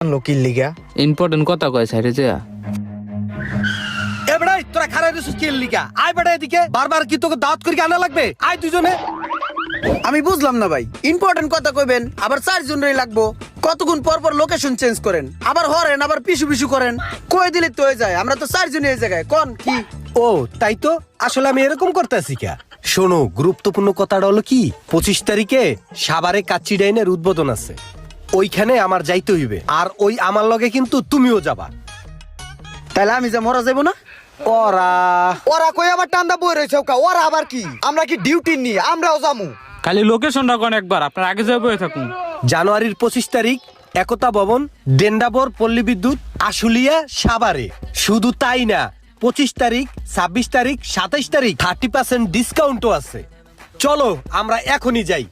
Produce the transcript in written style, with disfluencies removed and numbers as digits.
লোকির লিগা important কথা কয় সাইডে যা এ বেড়াই তোরা খারাপ রেছিস কি লিগা আয় বেড়া এদিকে বারবার কি তোকে দাওয়াত করে আনা লাগবে আয় দুজনে। আমি বুঝলাম না ভাই, ইম্পর্টেন্ট কথা কইবেন আবার 4 জনেরই লাগবো, কতক্ষণ পর পর লোকেশন চেঞ্জ করেন, আবার হরেন আবার পিছু পিছু করেন, কই দিলে তো হয়ে যায়, আমরা তো 4 জনই এই জায়গায় কোন কি। ও তাই তো, আসলে আমি এরকম করতেছি কে। শোনো, গুরুত্বপূর্ণ কথাটা হলো কি, 25 তারিখে সাভারে কাচ্চি ডাইনের উদ্বোধন আছে, ওইখানে আমার যাইতে হইবে, আর ওই আমার লগে কিন্তু তুমিও যাবা। তাহলে আমি যা মরা যাবো না? ওরা ওরা কই আবার টান্দা বই রয়েছে ওরা আবার কি, আমরা কি ডিউটি নি, আমরাও যামু। খালি লোকেশনটা কোন একবার আপনার আগে যাবে থাকুন। জানুয়ারির 25 তারিখ একতা ভবন, ডেন্ডাবর পল্লী বিদ্যুৎ, আশুলিয়া, সাভারে। শুধু তাই না, 25 তারিখ, 26 তারিখ, 27 তারিখ 30% ডিসকাউন্টও আছে। চলো আমরা এখনই যাই।